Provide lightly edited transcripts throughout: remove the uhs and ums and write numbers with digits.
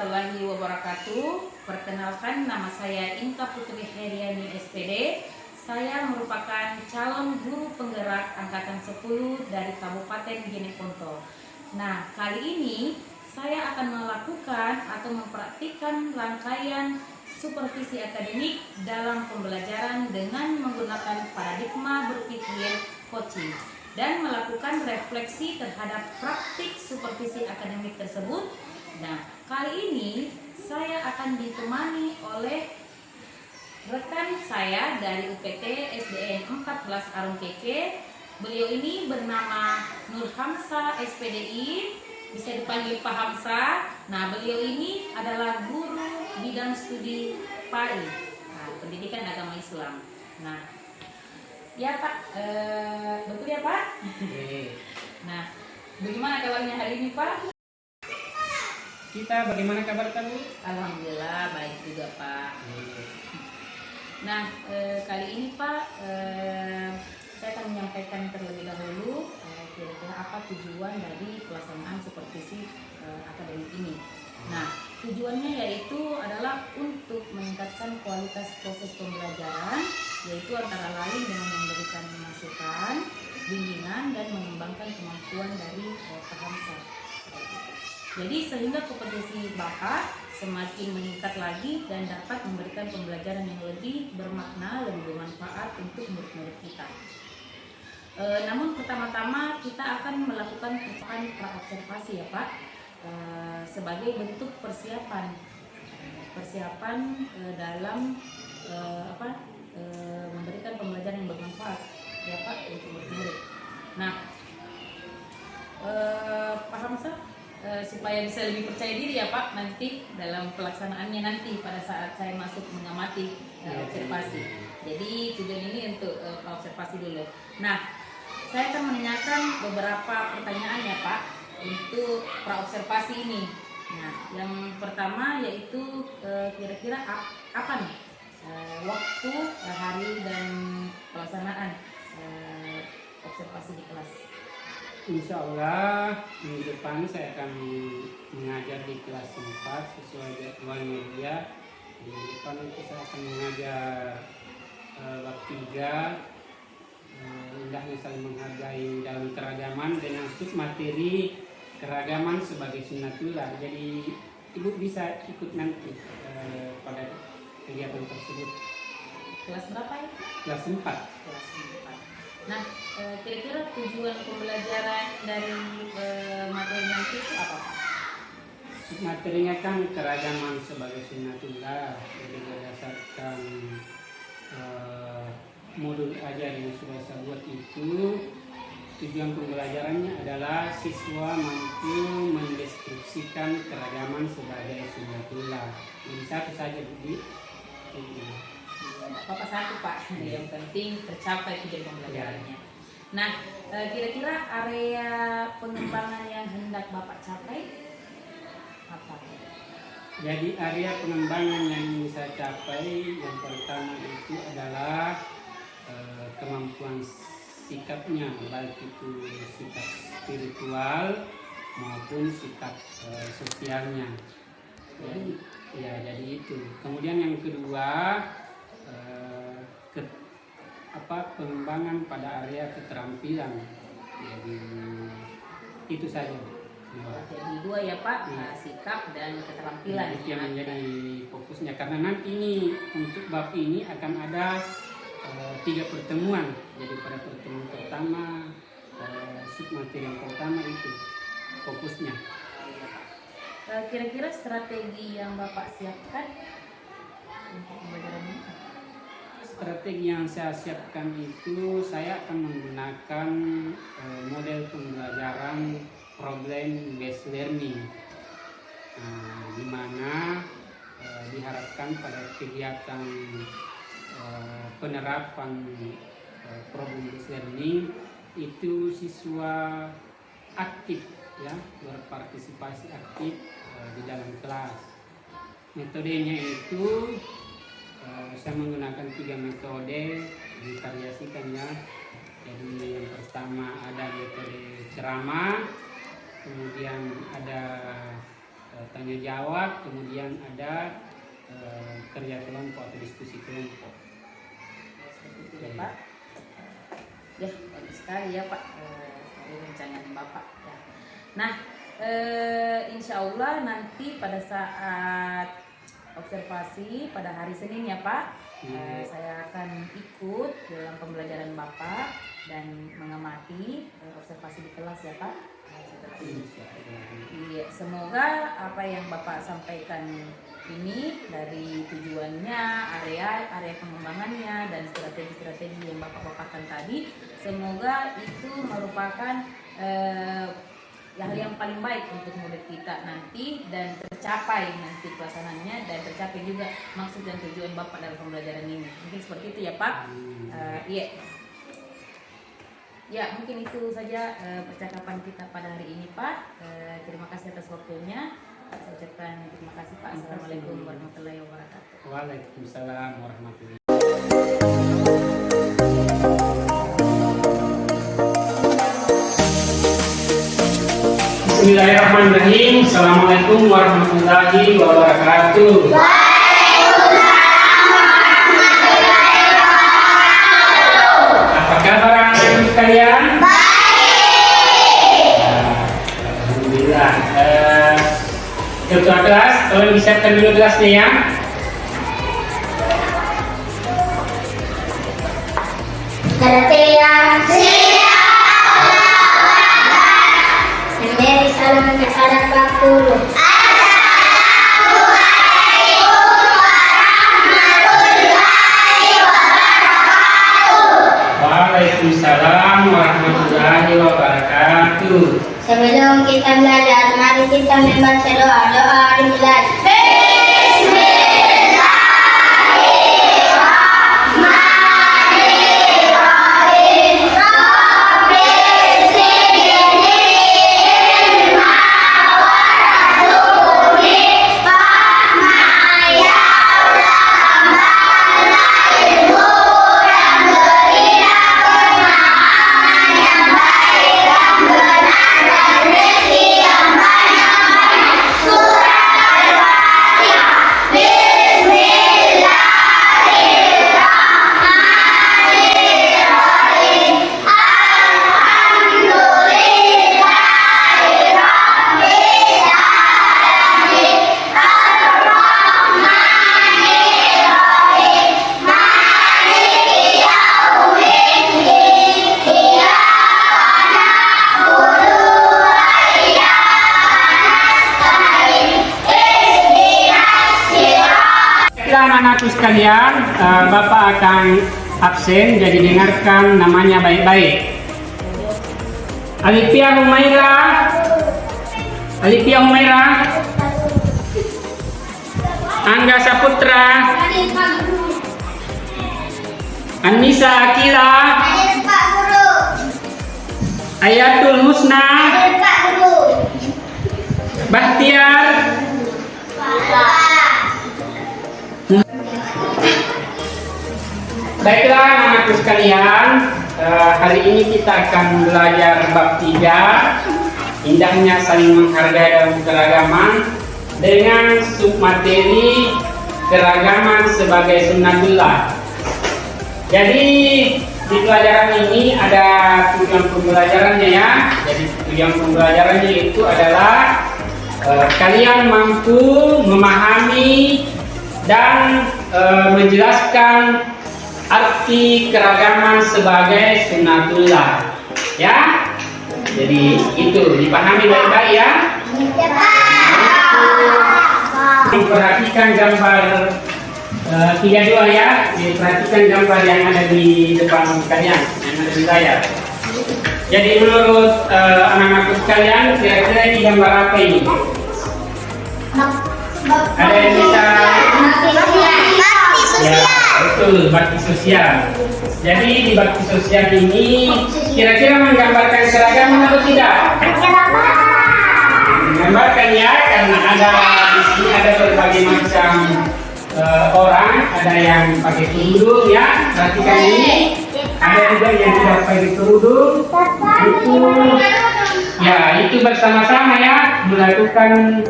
warahmatullahi wabarakatuh. Perkenalkan, nama saya Inka Putri Heriani SPD. Saya merupakan calon guru penggerak angkatan 10 dari Kabupaten Jeneponto. Nah, kali ini saya akan melakukan atau mempraktikkan rangkaian supervisi akademik dalam pembelajaran dengan menggunakan paradigma berpikir coaching dan melakukan refleksi terhadap praktik supervisi akademik tersebut. Nah, kali ini saya akan ditemani oleh rekan saya dari UPT SDN 14 Arung Keke. Beliau ini bernama Nur Hamsa SPDI, bisa dipanggil Pak Hamsa. Nah, beliau ini adalah guru bidang studi PAI, pendidikan agama Islam. Nah, ya Pak, betul ya Pak? Nah, bagaimana kabarnya hari ini Pak? Kita bagaimana kabar kamu? Alhamdulillah baik juga Pak. Nah, kali ini Pak, saya akan menyampaikan terlebih dahulu kira-kira apa tujuan dari pelaksanaan supervisi akademik ini. Nah, tujuannya yaitu adalah untuk meningkatkan kualitas proses pembelajaran, yaitu antara lain dengan memberikan masukan, bimbingan, dan mengembangkan kemampuan dari Pak Hamsa. Jadi sehingga kompetensi Bapak semakin meningkat lagi dan dapat memberikan pembelajaran yang lebih bermakna, lebih bermanfaat untuk murid-murid kita. Namun pertama-tama kita akan melakukan pra-observasi ya Pak, sebagai bentuk persiapan dalam memberikan pembelajaran yang bermanfaat ya Pak untuk murid-murid. Nah, Pak Hamsa, supaya bisa lebih percaya diri ya Pak nanti dalam pelaksanaannya nanti pada saat saya masuk mengamati observasi. Jadi tujuan ini untuk observasi dulu. Nah, saya akan menanyakan beberapa pertanyaan ya Pak untuk praobservasi ini. Nah, yang pertama yaitu kira-kira kapan waktu, hari, dan pelaksanaan observasi di kelas? Insya Allah minggu depan saya akan mengajar di kelas 4 sesuai jadwalnya dia. Minggu depan itu saya akan mengajar bab 3, indahnya saling menghargai dalam keragaman, dengan submateri keragaman sebagai sunnatullah. Jadi ibu bisa ikut nanti pada kegiatan tersebut. Kelas berapa ya? Kelas 4. Kelas 4. Nah, kira-kira tujuan pembelajaran dari materi nanti itu apa Pak? Submaterinya kan keragaman sebagai sunnatullah. Jadi berdasarkan modul ajar yang sudah saya buat itu, tujuan pembelajarannya adalah siswa mampu mendeskripsikan keragaman sebagai sunnatullah. Jadi satu saja Bu. Bapak satu Pak, yang penting tercapai tujuan pembelajarannya. Nah, kira-kira area pengembangan yang hendak Bapak capai apa? Jadi area pengembangan yang ingin saya capai yang pertama itu adalah kemampuan sikapnya, baik itu sikap spiritual maupun sikap sosialnya. Jadi itu. Kemudian yang kedua, pengembangan pada area keterampilan. Jadi itu saja. Jadi dua ya Pak, sikap dan keterampilan. Itu yang menjadi fokusnya, karena nanti ini untuk bab ini akan ada 3 pertemuan. Jadi pada pertemuan pertama, submateri yang pertama itu fokusnya. Kira-kira strategi yang Bapak siapkan untuk pembelajaran ini? Strategi yang saya siapkan itu, saya akan menggunakan model pembelajaran problem based learning, di mana diharapkan pada kegiatan penerapan problem based learning itu siswa aktif ya, berpartisipasi aktif di dalam kelas. Metodenya itu saya menggunakan 3 metode, divariasikan ya. Jadi yang pertama ada metode ceramah, kemudian ada tanya jawab, kemudian ada kerja kelompok atau diskusi kelompok. Seperti itu ya Pak. Ya bagus sekali ya Pak dari rencangan Bapak ya. Nah insya Allah nanti pada saat observasi pada hari Senin ya Pak, saya akan ikut dalam pembelajaran Bapak dan mengamati observasi di kelas ya Pak. Iya, semoga apa yang Bapak sampaikan ini dari tujuannya, area pengembangannya dan strategi-strategi yang Bapak paparkan tadi, semoga itu merupakan hal yang paling baik untuk murid kita nanti dan tercapai nanti pelaksanaannya dan tercapai juga maksud dan tujuan Bapak dalam pembelajaran ini. Mungkin seperti itu ya Pak. Iya. Ya mungkin itu saja percakapan kita pada hari ini Pak. Terima kasih atas waktunya. Saya ucapkan terima kasih Pak. Assalamualaikum warahmatullahi wabarakatuh. Waalaikumsalam warahmatullahi. Bismillahirrahmanirrahim. Assalamualaikum warahmatullahi wabarakatuh. Apa kabar anak-anak sekalian? Alhamdulillah. Ketua kelas, tolong disiapkan dulu kelasnya ya. Salam kepada Pak Guru. Waalaikumsalam warahmatullahi wabarakatuh. Sebelum kita belajar, mari kita membaca doa dimulai. Anak-anakku sekalian, Bapak akan absen, jadi dengarkan namanya baik-baik. Alifia Humaira, Angga Saputra, Anissa Akila, Ayatul Husna, Bahtiar, Baiklah anak-anakku sekalian, hari ini kita akan belajar bab 3, indahnya saling menghargai dalam keragaman, dengan submateri keragaman sebagai sunnatullah. Jadi di pelajaran ini ada tujuan pembelajarannya ya. Jadi tujuan pembelajarannya itu adalah kalian mampu memahami dan menjelaskan arti keragaman sebagai sunnatullah ya. Jadi itu dipahami baik-baik ya. Perhatikan gambar 32 ya. Diperhatikan gambar yang ada di depan kalian, yang ada di layar. Jadi menurut anak-anak sekalian, kira-kira ini gambar apa ini? Ada yang bisa? Ya, betul, bakti sosial. Jadi di bakti sosial ini kira-kira menggambarkan keragaman atau tidak? Menggambarkan ya, karena ada di sini ada berbagai macam orang, ada yang pakai kerudung ya, perhatikan ini. Ada juga yang tidak pakai kerudung. Itu Ya, itu bersama-sama ya melakukan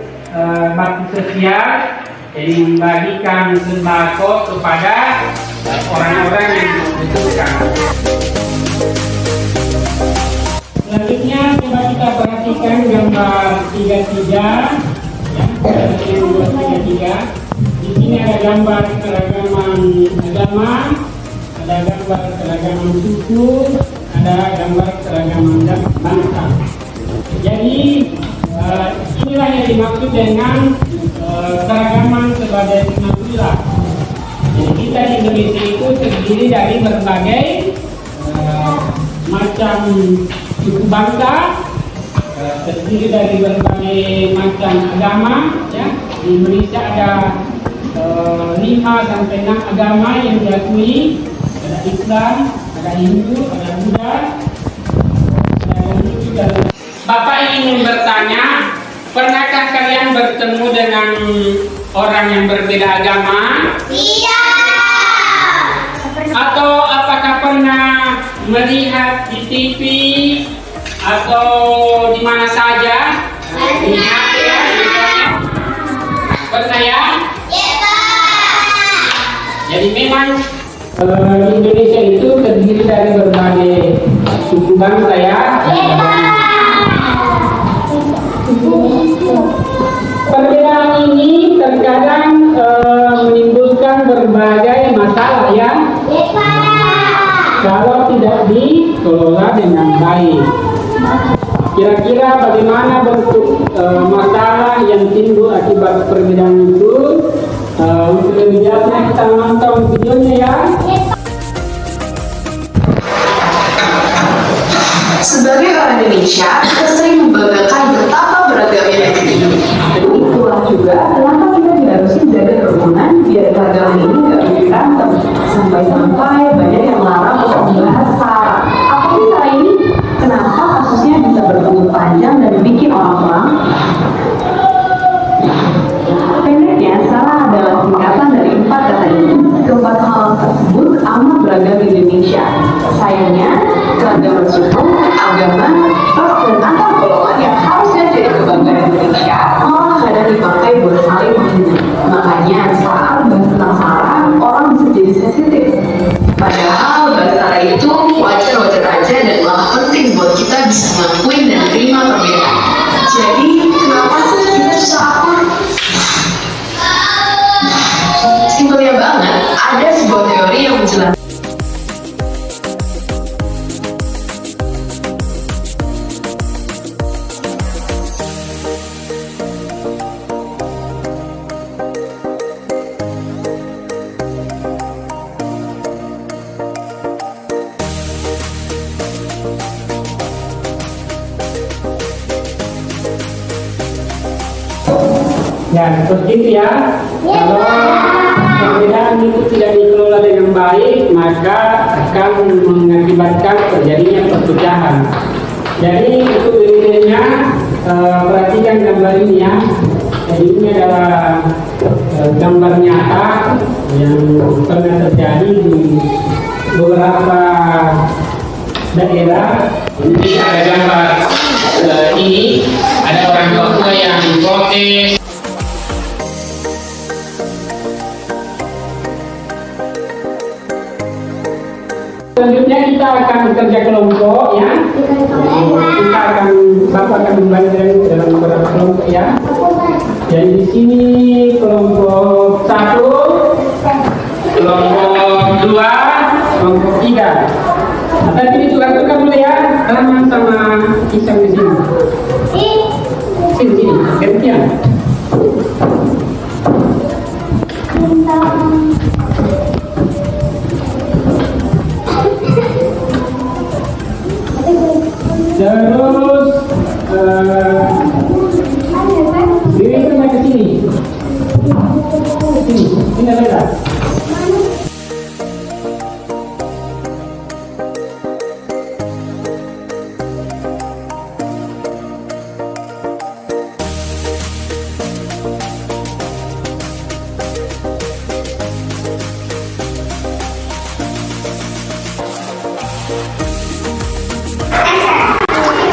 bakti sosial, jadi membagikan sembako kepada orang-orang yang membutuhkan. Selanjutnya coba kita perhatikan gambar 33 ya, 33. Di sini ada gambar keragaman agama, ada gambar keragaman suku, ada gambar keragaman bangsa. Jadi inilah yang dimaksud dengan keragaman sebagai natural. Jadi kita di Indonesia itu terdiri dari berbagai macam suku bangsa, terdiri dari berbagai macam agama. Ya. Di Indonesia ada 5 sampai 6 agama yang diakui. Ada Islam, ada Hindu, ada Buddha, ada Hindu dan Bapak ingin bertanya, pernahkah kalian bertemu dengan orang yang berbeda agama? Iya. Atau apakah pernah melihat di TV atau di mana saja? Lihat ya, misalnya. Pernah ya? Iya, Pak. Jadi memang Indonesia itu terdiri dari berbagai suku bangsa ya. Perbedaan ini terkadang menimbulkan berbagai masalah ya. Kalau tidak dikelola dengan baik. Kira-kira bagaimana bentuk masalah yang timbul akibat perbedaan itu? Untuk lebih jelasnya kita nonton videonya ya. Sebagai orang Indonesia, kita sering membanggakan betapa beragamnya negeri ini. Itulah juga kenapa kita harus menjaga kerukunan biar keragaman ini nggak bikin berantem. Sampai-sampai banyak yang melarang untuk membahas SARA. Apa sih SARA ini? Kenapa kasusnya bisa bertemu panjang dan bikin orang-orang? Pendeknya, SARA adalah singkatan dari 4 kata ini. Keempat hal tersebut amat beragam di Indonesia. Sayangnya, keragaman suku, agama, ras, dan antar golongan yang harusnya jadi kebanggaan Indonesia malah kadang dipakai buat saling menghina. Makanya saat bahas tentang SARA, orang bisa jadi sensitif. Padahal bahas SARA itu wajar-wajar aja dan malah penting buat kita bisa ngakuin dan terima perbedaan. Jadi, kenapa sih kita susah akur? Simpelnya banget, ada sebuah teori yang menjelaskan Ya, seperti itu ya. Kalau perbedaan itu tidak dikelola dengan baik, maka akan mengakibatkan terjadinya perpecahan. Jadi untuk dirinya perhatikan gambar ini ya. Jadi ini adalah gambar nyata yang pernah terjadi di beberapa daerah. Ini ada gambar ini, ada orang tua yang protes. Selanjutnya kita akan bekerja kelompok ya. Bapak akan membagi dalam beberapa kelompok ya. Jadi di sini kelompok 1, kelompok 2, kelompok 3. Tadi ditukar-tukar dulu ya, Rahman sama Isam di sini. Sini, gantian. Terus diri kembali ke sini. Sini ada.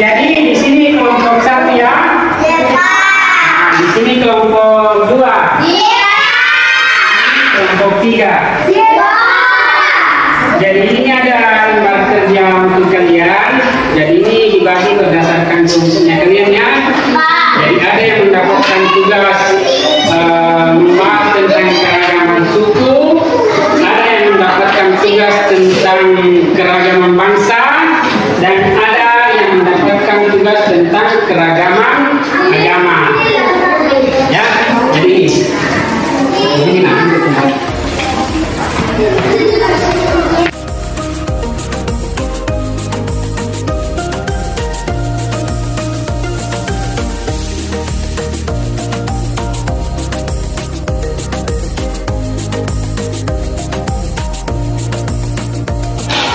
Jadi di sini kelompok 2? Kelompok 3? Jadi ini ada lembar kerja untuk kalian. Jadi ini dibagi berdasarkan kelompoknya kalian ya. Jadi ada yang mendapatkan tugas membahas tentang keragaman suku, ada yang mendapatkan tugas tentang keragaman bangsa, dan ada yang mendapatkan tugas tentang keragaman agama. Ya, jadi ini nanti kembali.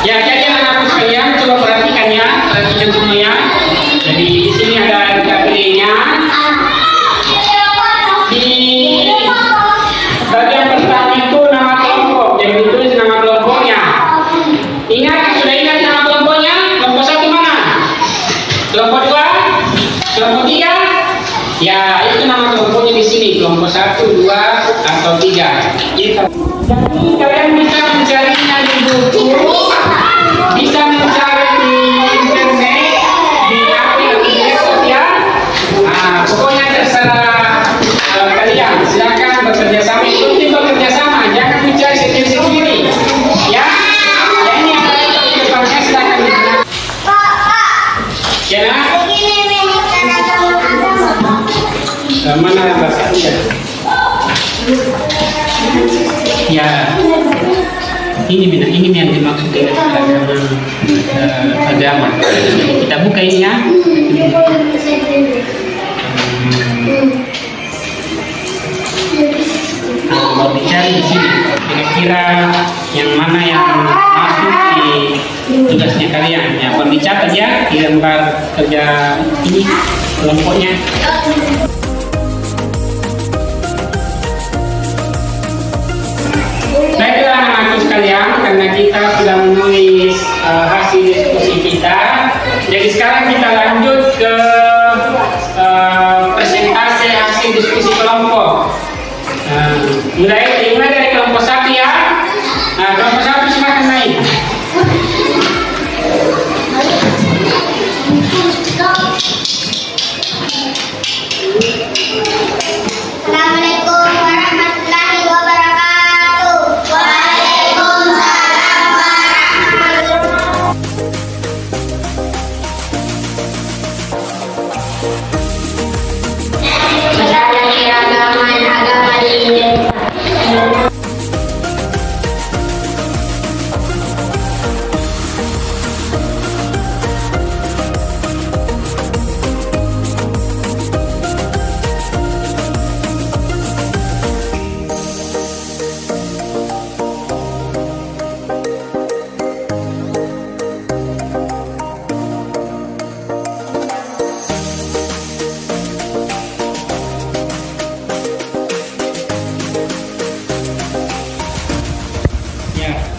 Ya, jadi anak-anak sekalian coba perhatikan ya, perhatikan semua ya. Jadi di sini ada KPI-nya. Di bagian pertama itu nama kelompok, jadi ditulis nama kelompoknya. Ingat, sudah ingat nama kelompoknya? Kelompok 1 mana? Kelompok 2? Kelompok 3? Ya, itu nama kelompoknya di sini, kelompok 1, 2, atau 3. Gitu. Jadi kalian bisa mencarinya di buku, bisa mencari di internet, di HP atau di laptop ya. Nah, pokoknya terserah kalian. Silakan bekerja sama. Itu bekerja sama, jangan mencari sendiri-sendiri. Ya, ya ini yang ada di depannya silakan digunakan. Ya, mana bahasanya? Ya, ini yang dimaksud dengan agama. Kita buka ini ya. Mau bicara di sini, kira-kira yang mana yang masuk di tugasnya kalian? Ya, dicatat ya di lembar kerja ini kelompoknya. Baiklah anak-anak sekalian, karena kita sudah menulis hasil diskusi kita, jadi sekarang kita lanjut ke presentasi hasil diskusi kelompok. Mulai dari kelompok 1 ya. Nah, kelompok 1 silakan naik. Assalamualaikum warahmatullahi wabarakatuh. Waalaikumsalam warahmatullahi wabarakatuh. Agama di Indonesia.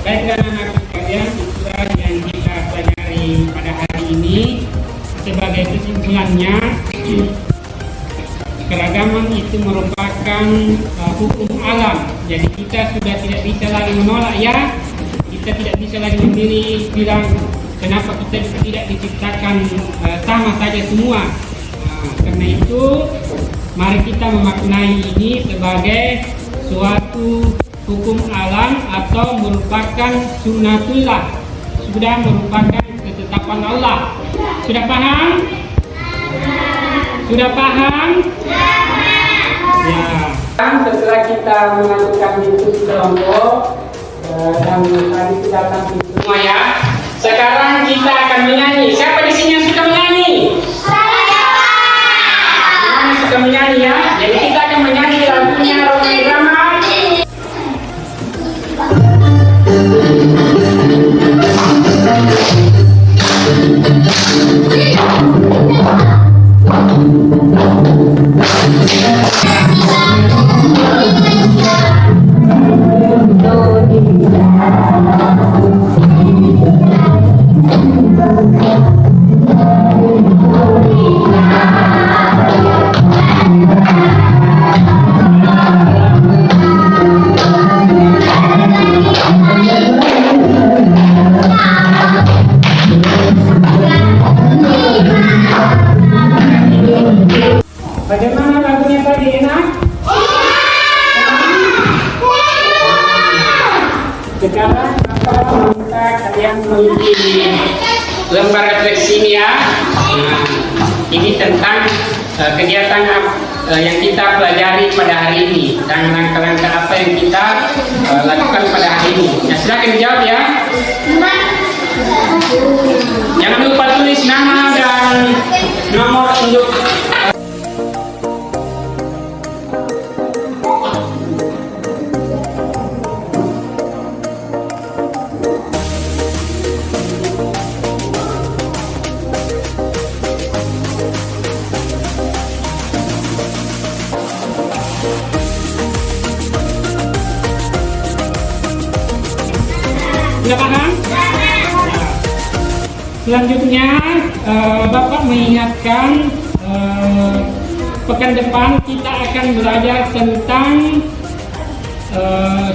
Baiklah anak-anak sekalian, itulah yang kita pelajari pada hari ini. Sebagai kesimpulannya, keragaman itu merupakan hukum alam. Jadi kita sudah tidak bisa lagi menolak ya. Kita tidak bisa lagi memilih bilang kenapa kita tidak diciptakan sama saja semua. Karena itu mari kita memaknai ini sebagai suatu hukum alam atau merupakan sunnatullah, sudah merupakan ketetapan Allah. Sudah paham? Sudah paham? Ya. Setelah kita melakukan diskusi kelompok dan tadi kita tampil semua ya. Sekarang kita akan menyanyi. Siapa di sini yang suka menyanyi? Saya suka menyanyi ya. Jadi kita akan menyanyi lagunya Roma Irama. refleksi ini ya. Ini tentang kegiatan yang kita pelajari pada hari ini dan langkah-langkah apa yang kita lakukan pada hari ini. Ya, silakan dijawab ya. Jangan lupa tulis nama dan nomor untuk sudah paham? Selanjutnya Bapak mengingatkan pekan depan kita akan belajar tentang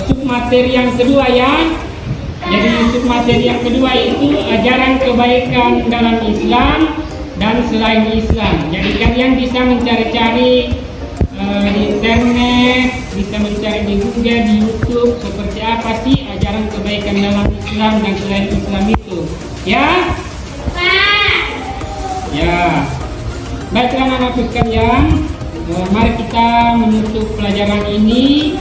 submateri yang kedua ya. Jadi submateri yang kedua itu ajaran kebaikan dalam Islam dan selain Islam. Jadi kalian bisa mencari-cari di internet, bisa mencari di Google, di YouTube seperti apa sih ajaran kebaikan dalam Islam dan selain Islam itu. Ya? Ya. Baiklah anak-anakku sekalian, mari kita menutup pelajaran ini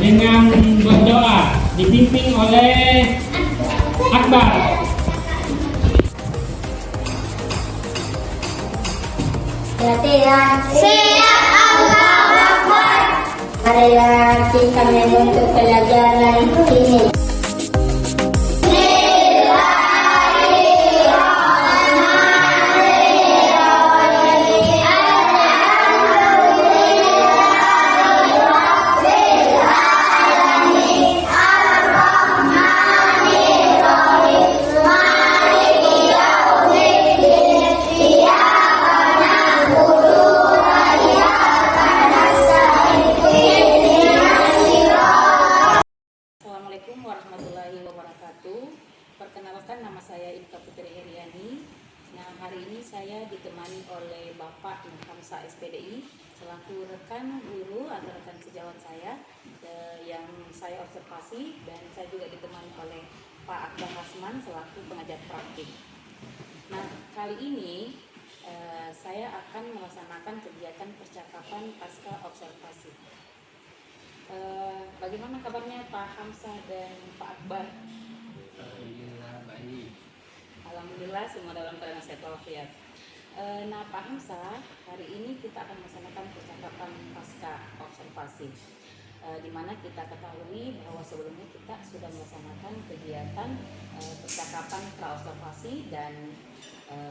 dengan berdoa dipimpin oleh Akbar. Latihan siap Allahu Akbar. Marilah kita menuntut pelajaran ini. Assalamualaikum warahmatullahi wabarakatuh. Perkenalkan, nama saya Inka Putri Heriani. Nah, hari ini saya ditemani oleh Bapak Nur Hamzah SPDI selaku rekan guru atau rekan sejawat saya yang saya observasi, dan saya juga ditemani oleh Pak Akbar Hasman selaku pengajar praktik. Nah, kali ini saya akan melaksanakan kegiatan percakapan pasca observasi. Bagaimana kabarnya Pak Hamzah dan Pak Akbar? Alhamdulillah baik. Alhamdulillah semua dalam keadaan sehat walafiat. Nah, Pak Hamzah, hari ini kita akan melaksanakan percakapan pasca observasi, di mana kita ketahui bahwa sebelumnya kita sudah melaksanakan kegiatan percakapan pra-observasi dan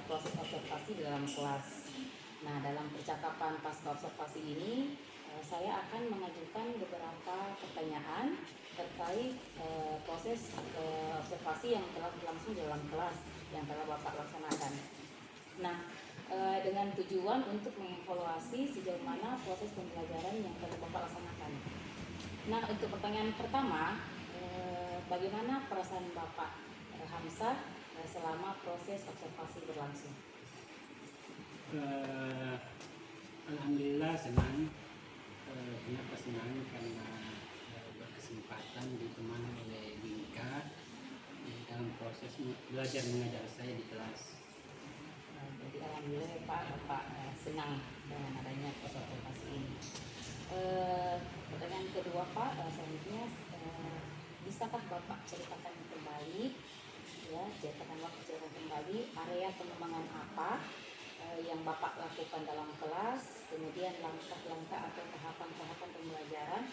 proses observasi di dalam kelas. Nah, dalam percakapan pasca observasi ini saya akan mengajukan beberapa pertanyaan terkait proses observasi yang telah berlangsung dalam kelas yang telah Bapak laksanakan. Nah, dengan tujuan untuk mengevaluasi sejauh mana proses pembelajaran yang telah Bapak laksanakan. Nah, untuk pertanyaan pertama, bagaimana perasaan Bapak Hamzah selama proses observasi berlangsung? Alhamdulillah senang. Kenapa senang? Karena berkesempatan ditemani oleh Binka dalam proses belajar mengajar saya di kelas. Jadi alhamdulillah Bapak senang dengan adanya proses observasi ini. Pertanyaan kedua Pak, selanjutnya bisakah Bapak ceritakan kembali, ya, ceritakan kembali area pengembangan apa yang Bapak lakukan dalam kelas, kemudian langkah-langkah atau tahapan-tahapan pembelajaran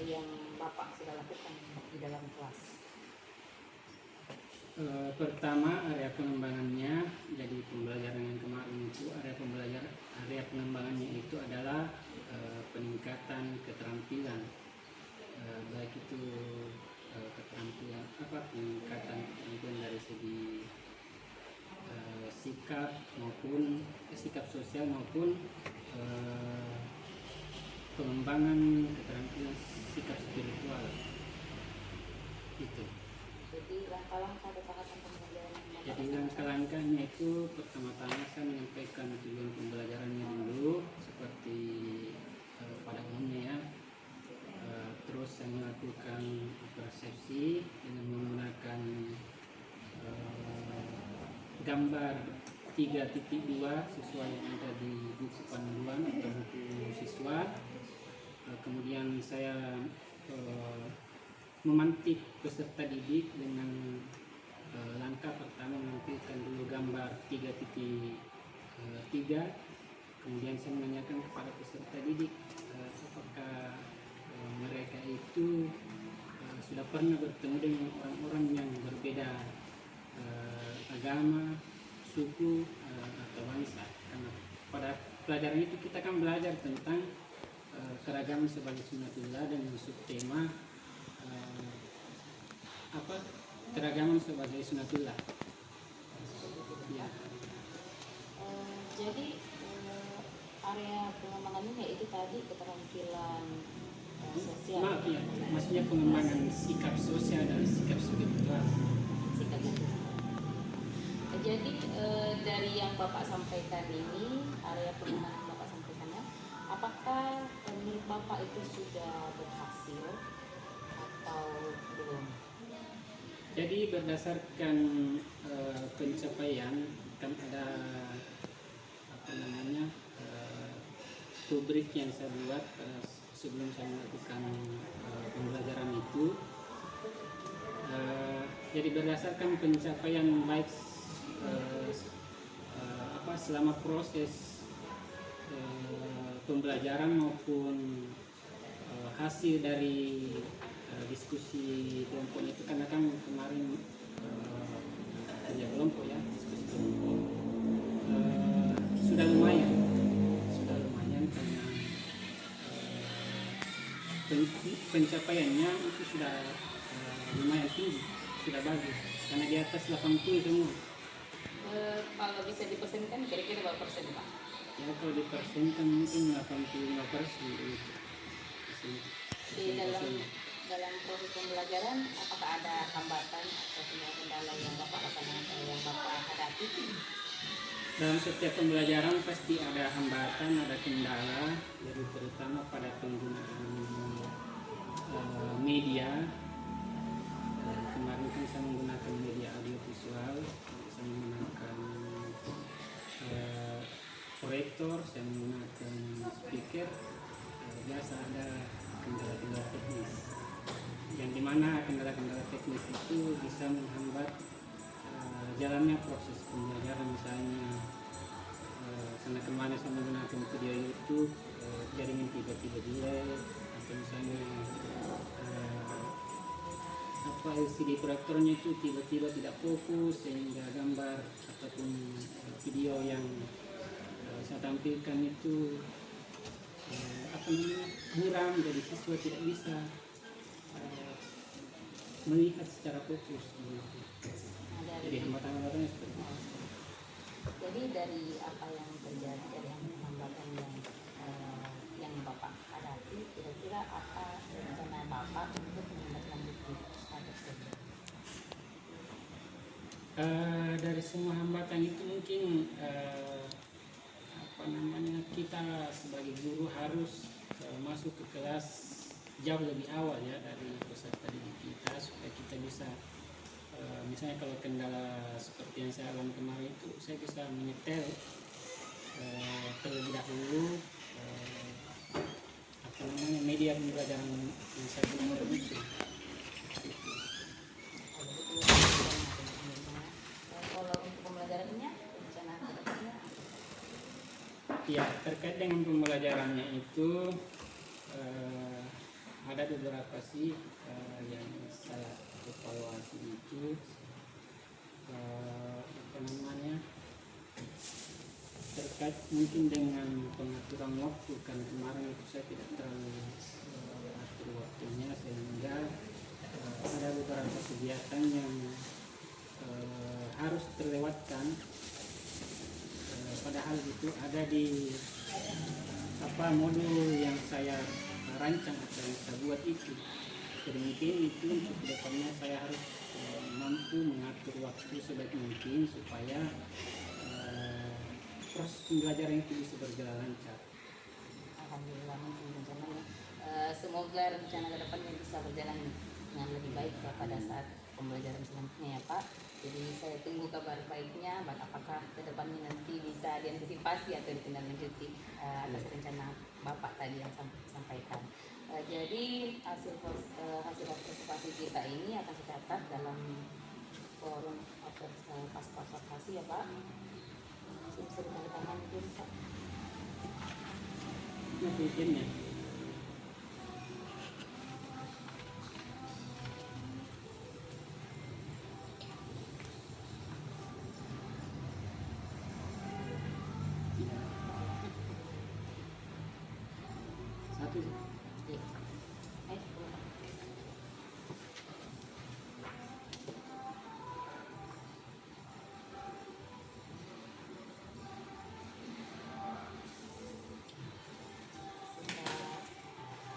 yang Bapak sudah lakukan di dalam kelas. Pertama, area pengembangannya, jadi pembelajaran yang kemarin itu area pengembangannya itu adalah peningkatan keterampilan, baik itu keterampilan peningkatan keterampilan dari segi sikap sosial maupun pengembangan keterampilan sikap spiritual itu. Jadi langkah-langkah atau tahapan pembelajaran yang Bapak Jadi lakukan. langkah-langkahnya itu pertama-tama saya menyampaikan tujuan pembelajarannya dulu seperti pada umumnya ya. Terus saya melakukan persepsi dengan menggunakan gambar 3.2 sesuai yang ada di buku panduan atau buku siswa. Kemudian saya memantik peserta didik dengan langkah pertama menampilkan dulu gambar 3.3. Kemudian saya menanyakan kepada peserta didik apakah mereka itu sudah pernah bertemu dengan orang-orang yang berbeda agama, suku, atau bangsa. Karena pada pelajaran itu kita akan belajar tentang keragaman sebagai sunnatullah dan subtema keragaman sebagai sunnatullah. Ya. Jadi area pengembangannya yaitu tadi keterampilan sosial. Maaf ya, maksudnya pengembangan sikap sosial dan sikap spiritual. Sikap sosial. Jadi dari yang Bapak sampaikan ini, area pengembangan Bapak sampaikannya, apakah menurut Bapak itu sudah berhasil atau belum? Jadi berdasarkan pencapaian kan ada rubrik yang saya buat sebelum saya melakukan pembelajaran itu. Jadi berdasarkan pencapaian baik selama proses pembelajaran maupun hasil dari diskusi kelompok itu, karena kan kemarin kerja kelompok ya, diskusi kelompok sudah lumayan karena pencapaiannya itu sudah lumayan tinggi, sudah bagus karena di atas 80 semua. Kalau bisa dipersenkan kira-kira berapa persen Pak? Ya kalau dipersenkan mungkin 85% gitu. Di dalam proses pembelajaran apakah ada hambatan atau kendala yang Bapak rasakan, yang Bapak hadapi? Dalam setiap pembelajaran pasti ada hambatan, ada kendala, jadi terutama pada penggunaan media. Kemarin kan saya menggunakan media audiovisual, saya menggunakan proyektor, saya menggunakan speaker. Biasa ada kendala-kendala teknis, yang dimana kendala-kendala teknis itu bisa menghambat jalannya proses pembelajaran. Misalnya karena kemarin saya menggunakan video YouTube, jaringan tiba-tiba delay, atau misalnya LCD proyektornya itu tiba-tiba tidak fokus sehingga gambar ataupun video yang saya tampilkan itu buram, jadi siswa tidak bisa melihat secara fokus. Jadi hambatan-hambatannya seperti itu. Jadi dari apa yang terjadi, dari hambatan yang Bapak hadapi, kira-kira apa rencana Bapak untuk menindaklanjuti hal tersebut? Dari semua hambatan itu mungkin kita sebagai guru harus masuk ke kelas jauh lebih awal ya dari peserta didik kita, supaya kita bisa misalnya kalau kendala seperti yang saya alami kemarin itu, saya bisa menyetel terlebih dahulu media pembelajaran yang saya gunakan itu. Kalau untuk pembelajarannya, rencana kedepannya? Ya, terkait dengan pembelajarannya itu ada beberapa sih yang saya evaluasi itu terkait mungkin dengan pengaturan waktu, kan kemarin itu saya tidak terlalu atur waktunya sehingga ada beberapa kegiatan yang harus terlewatkan, padahal itu ada di modul yang saya rancang atau yang saya buat itu. Jadi mungkin itu untuk kedepannya saya harus mampu mengatur waktu sebaik mungkin supaya proses pembelajaran itu bisa berjalan lancar. Alhamdulillah, mungkin rencananya semoga rencana kedepannya bisa berjalan dengan lebih baik ya pada saat pembelajaran selanjutnya ya Pak. Jadi saya tunggu kabar baiknya, apakah ke depannya nanti bisa diantisipasi atau ditindaklanjuti atas rencana Bapak tadi yang sampaikan. Jadi hasil observasi kita ini akan dicatat dalam forum pasca observasi ya Pak. Bisa ditandatangan mungkin Pak. Mungkinnya. Satu.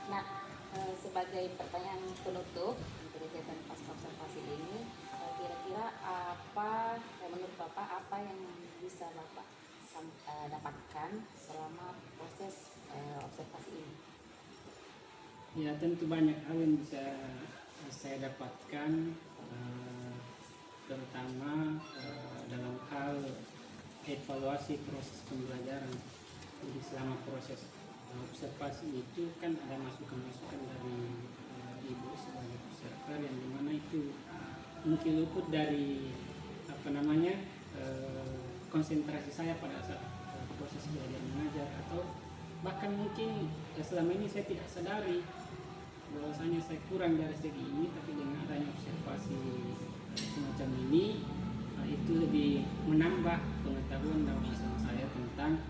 Nah, sebagai pertanyaan penutup untuk kegiatan pasca observasi ini, kira-kira apa menurut Bapak apa yang bisa Bapak dapatkan selama proses observasi ini? Ya tentu banyak hal yang bisa saya dapatkan, terutama dalam hal evaluasi proses pembelajaran. Jadi selama proses observasi itu kan ada masukan-masukan dari ibu sebagai observer yang dimana itu mungkin luput dari konsentrasi saya pada saat proses belajar mengajar, atau bahkan mungkin selama ini saya tidak sadari bahwasanya saya kurang dari segi ini, tapi dengan adanya observasi semacam ini itu lebih menambah pengetahuan dalam saya tentang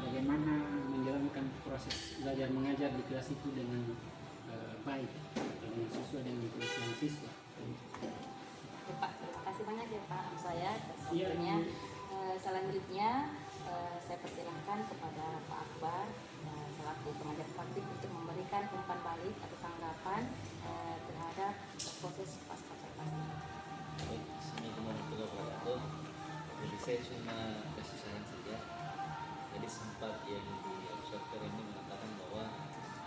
bagaimana menjalankan proses belajar mengajar di kelas itu dengan baik, dengan sesuai dengan kebutuhan siswa. Pak, terima kasih banyak ya Pak saya atas Iya, waktunya. Ibu. Selanjutnya saya persilahkan kepada Pak Akbar selaku pengajar praktik untuk memberikan umpan balik atau tanggapan terhadap proses pasca observasi. Baik, Assalamualaikum warahmatullahi wabarakatuh. Jadi saya cuma kasih saran saja. Jadi sempat yang di observer ini mengatakan bahwa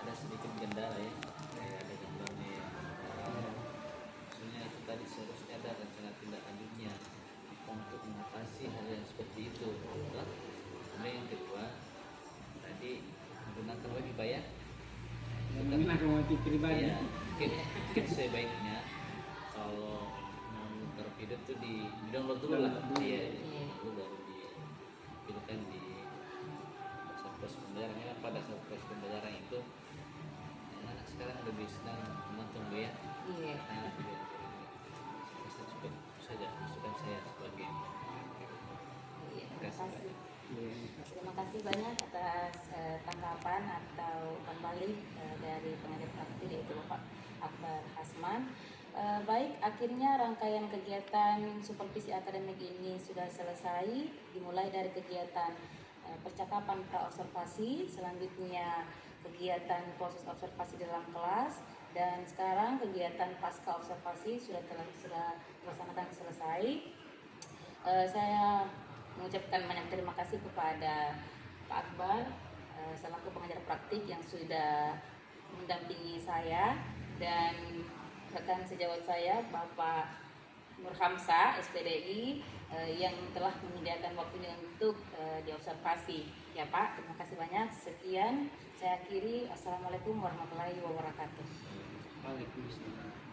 ada sedikit kendala ya, kayak ada gambarnya yang maksudnya itu tadi seharusnya ada rencana tindak lanjutnya untuk mengatasi hal yang seperti itu. Kemudian yang kedua, tadi menggunakan web ya. Dan menggunakan motif pribadi. Iya, mungkin sebaiknya kalau mau muter video tuh di download dulu lah. Iya, dulu baru dipilihkan di saat proses pembelajaran. Karena pada saat proses pembelajaran itu anak sekarang lebih senang menonton ya. Iya. Nah, video itu saja masukan saya sebagai Iya, terima kasih. Iya. Terima kasih banyak atas tanggapan atau umpan balik dari pengajar praktik yaitu Bapak Akbar Hasman. Baik, akhirnya rangkaian kegiatan supervisi akademik ini sudah selesai, dimulai dari kegiatan percakapan pra-observasi, selanjutnya kegiatan proses observasi dalam kelas, dan sekarang kegiatan pasca observasi sudah terlaksanakan selesai. Saya mengucapkan banyak terima kasih kepada Pak Akbar selaku pengajar praktik yang sudah mendampingi saya, dan rekan sejawat saya Bapak Nur Hamzah SPDI yang telah menyediakan waktunya untuk diobservasi. Ya Pak, terima kasih banyak. Sekian saya akhiri. Assalamualaikum warahmatullahi wabarakatuh. Waalaikumsalam.